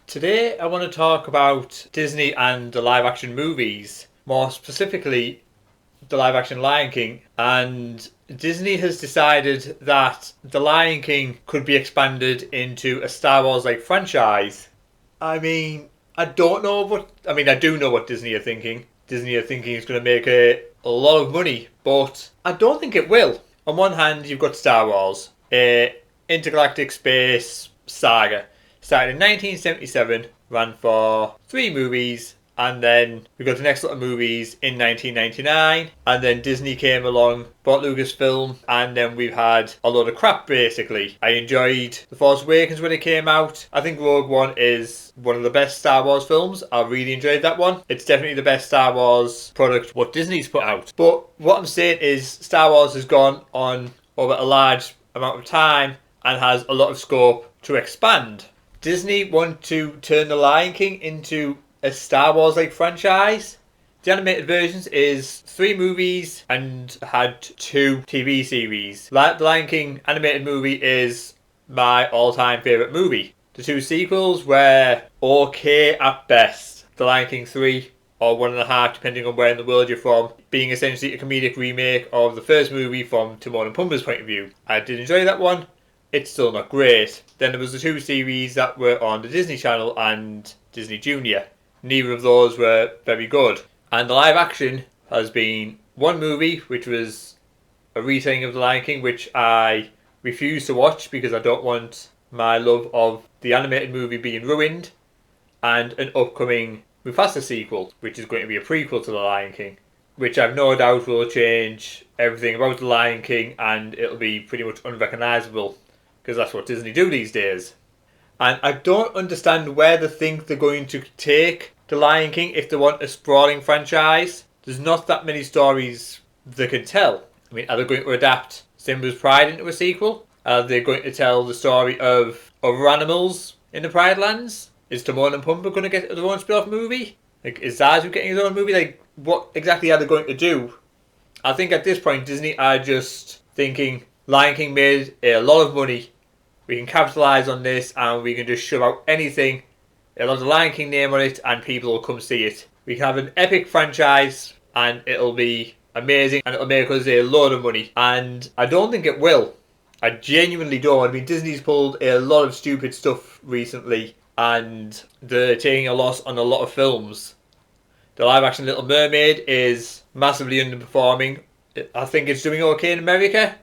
Today I want to talk about Disney and the live action movies, more specifically the live action Lion King. And Disney has decided that the Lion King could be expanded into a Star Wars like franchise. I mean, I don't know what. I do know what Disney are thinking. Disney are thinking it's going to make a lot of money, but I don't think it will. On one hand, you've got Star Wars, a intergalactic space saga. Started in 1977, ran for 3 movies, and then we got the next lot of movies in 1999, and then Disney came along, bought Lucasfilm, and then we've had a load of crap basically. I enjoyed The Force Awakens when it came out. I think Rogue One is one of the best Star Wars films. I really enjoyed that one. It's definitely the best Star Wars product what Disney's put out. But what I'm saying is Star Wars has gone on over a large amount of time and has a lot of scope to expand. Disney want to turn The Lion King into a Star Wars like franchise. The animated versions is 3 movies and had 2 TV series. The Lion King animated movie is my all-time favourite movie. The 2 sequels were okay at best. The Lion King 3 or 1.5 depending on where in the world you're from, being essentially a comedic remake of the first movie from Timon and Pumbaa's point of view. I did enjoy that one. It's still not great. Then there was the 2 series that were on the Disney Channel and Disney Junior. Neither of those were very good. And the live action has been 1 movie, which was a retelling of The Lion King, which I refuse to watch because I don't want my love of the animated movie being ruined, and an upcoming Mufasa sequel, which is going to be a prequel to The Lion King, which I've no doubt will change everything about The Lion King and it'll be pretty much unrecognisable. Because that's what Disney do these days. And I don't understand where they think they're going to take The Lion King if they want a sprawling franchise. There's not that many stories they can tell. I mean, are they going to adapt Simba's Pride into a sequel? Are they going to tell the story of other animals in the Pride Lands? Is Timon and Pumbaa going to get their own spin-off movie? Is Zazu getting his own movie? What exactly are they going to do? I think at this point Disney are just thinking Lion King made a lot of money. We can capitalise on this and we can just shove out anything. It'll have the Lion King name on it and people will come see it. We can have an epic franchise and it'll be amazing and it'll make us a load of money. And I don't think it will. I genuinely don't. I mean, Disney's pulled a lot of stupid stuff recently and they're taking a loss on a lot of films. The live action Little Mermaid is massively underperforming. I think it's doing okay in America,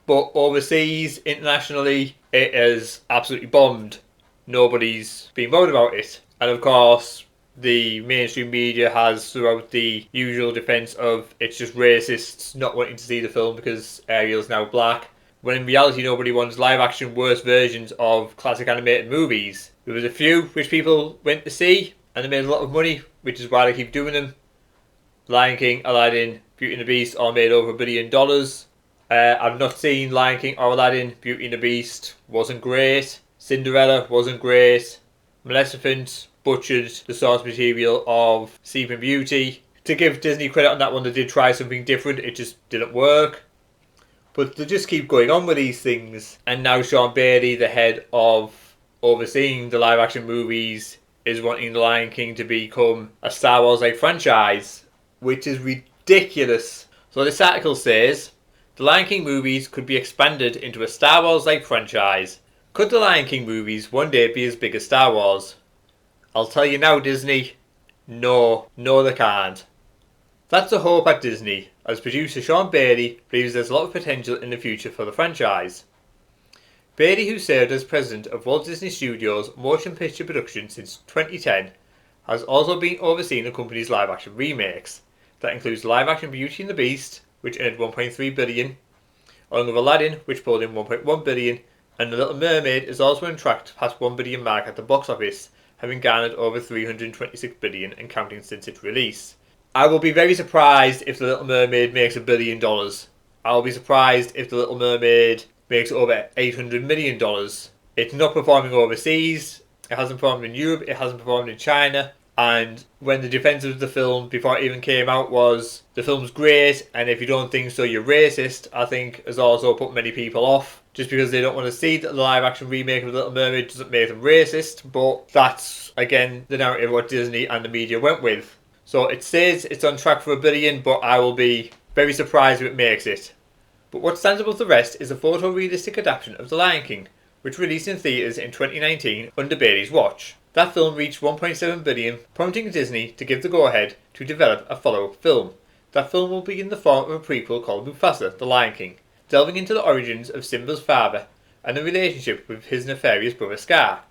but overseas, internationally, it has absolutely bombed. Nobody's been bothered about it. And of course, the mainstream media has throughout the usual defence of it's just racists not wanting to see the film because Ariel's now black. When in reality, nobody wants live action worse versions of classic animated movies. There was a few which people went to see and they made a lot of money, which is why they keep doing them. Lion King, Aladdin, Beauty and the Beast all made over $1 billion. I've not seen Lion King or Aladdin. Beauty and the Beast wasn't great. Cinderella wasn't great. Maleficent butchered the source material of Sleeping Beauty. To give Disney credit on that one, they did try something different. It just didn't work. But they just keep going on with these things. And now Sean Bailey, the head of overseeing the live action movies, is wanting The Lion King to become a Star Wars like franchise, which is ridiculous. So this article says The Lion King movies could be expanded into a Star Wars-like franchise. Could The Lion King movies one day be as big as Star Wars? I'll tell you now, Disney. No they can't. That's the hope at Disney, as producer Sean Bailey believes there's a lot of potential in the future for the franchise. Bailey, who served as president of Walt Disney Studios Motion Picture Production since 2010, has also been overseeing the company's live-action remakes. That includes live-action Beauty and the Beast, which earned $1.3 billion, along with Aladdin, which pulled in $1.1 billion, and The Little Mermaid is also on track to pass $1 billion mark at the box office, having garnered over $326 billion and counting since its release. I will be very surprised if The Little Mermaid makes $1 billion. I'll be surprised if The Little Mermaid makes over $800 million. It's not performing overseas. It hasn't performed in Europe. It hasn't performed in China. And when the defense of the film before it even came out was the film's great, and if you don't think so, you're racist, I think has also put many people off. Just because they don't want to see that the live action remake of Little Mermaid doesn't make them racist, but that's again the narrative what Disney and the media went with. So it says it's on track for $1 billion, but I will be very surprised if it makes it. But what stands above the rest is a photorealistic adaptation of The Lion King, which released in theatres in 2019 under Bailey's watch. That film reached $1.7 billion, prompting Disney to give the go-ahead to develop a follow-up film. That film will be in the form of a prequel called Mufasa, The Lion King, delving into the origins of Simba's father and the relationship with his nefarious brother Scar.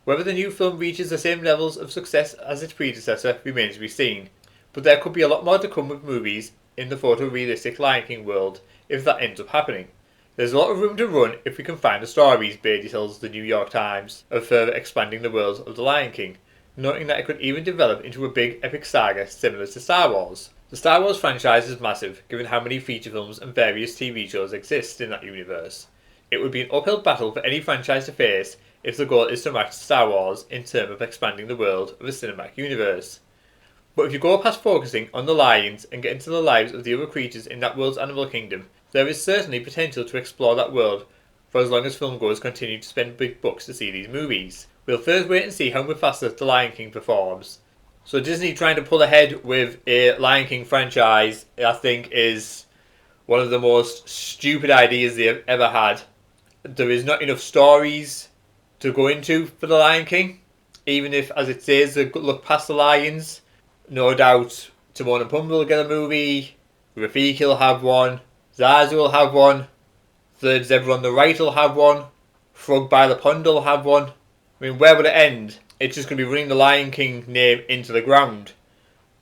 Whether the new film reaches the same levels of success as its predecessor remains to be seen, but there could be a lot more to come with movies in the photorealistic Lion King world if that ends up happening. There's a lot of room to run if we can find the stories, Bailey tells the New York Times, of further expanding the world of The Lion King, noting that it could even develop into a big epic saga similar to Star Wars. The Star Wars franchise is massive, given how many feature films and various TV shows exist in that universe. It would be an uphill battle for any franchise to face if the goal is to match Star Wars in terms of expanding the world of a cinematic universe. But if you go past focusing on the lions and get into the lives of the other creatures in that world's animal kingdom, there is certainly potential to explore that world for as long as filmgoers continue to spend big bucks to see these movies. We'll first wait and see how Mufasa the Lion King performs. So Disney trying to pull ahead with a Lion King franchise, I think, is one of the most stupid ideas they have ever had. There is not enough stories to go into for the Lion King, even if, as it says, they look past the lions. No doubt Timon and Pumbaa will get a movie, Rafiki will have one, Zazu will have one, Third Zebra on the Right will have one, Frog by the Pond will have one. I mean, where would it end? It's just going to be running the Lion King name into the ground.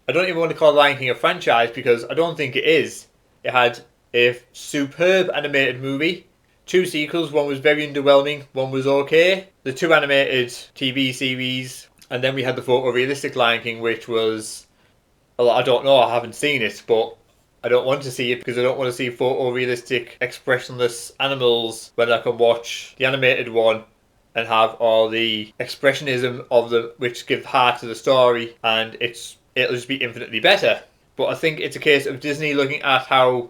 I don't even want to call the Lion King a franchise because I don't think it is. It had a superb animated movie, 2 sequels, one was very underwhelming, one was okay, the 2 animated TV series, and then we had the photorealistic Lion King, which was, well, I don't know, I haven't seen it, but I don't want to see it because I don't want to see photorealistic, expressionless animals when I can watch the animated one and have all the expressionism of them, which give heart to the story, and it'll just be infinitely better. But I think it's a case of Disney looking at how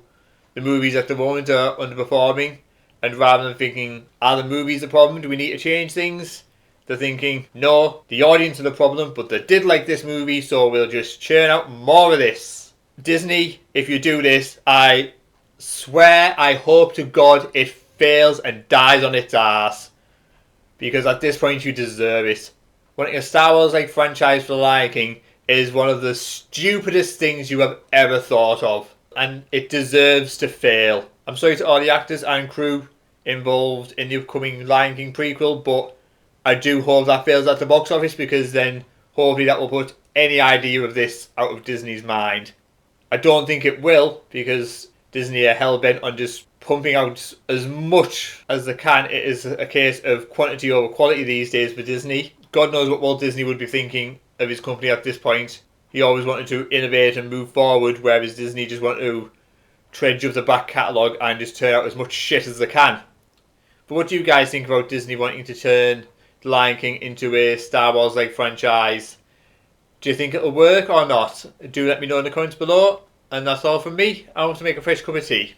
the movies at the moment are underperforming, and rather than thinking, are the movies the problem, do we need to change things? They're thinking, no, the audience are the problem, but they did like this movie, so we'll just churn out more of this. Disney, if you do this, I swear, I hope to God it fails and dies on its ass. Because at this point you deserve it. Wanting a Star Wars-like franchise for The Lion King is one of the stupidest things you have ever thought of. And it deserves to fail. I'm sorry to all the actors and crew involved in the upcoming Lion King prequel, but I do hope that fails at the box office, because then hopefully that will put any idea of this out of Disney's mind. I don't think it will, because Disney are hell-bent on just pumping out as much as they can. It is a case of quantity over quality these days for Disney. God knows what Walt Disney would be thinking of his company at this point. He always wanted to innovate and move forward, whereas Disney just want to trudge up the back catalogue and just turn out as much shit as they can. But what do you guys think about Disney wanting to turn The Lion King into a Star Wars-like franchise? Do you think it'll work or not? Do let me know in the comments below. And that's all from me. I want to make a fresh cup of tea.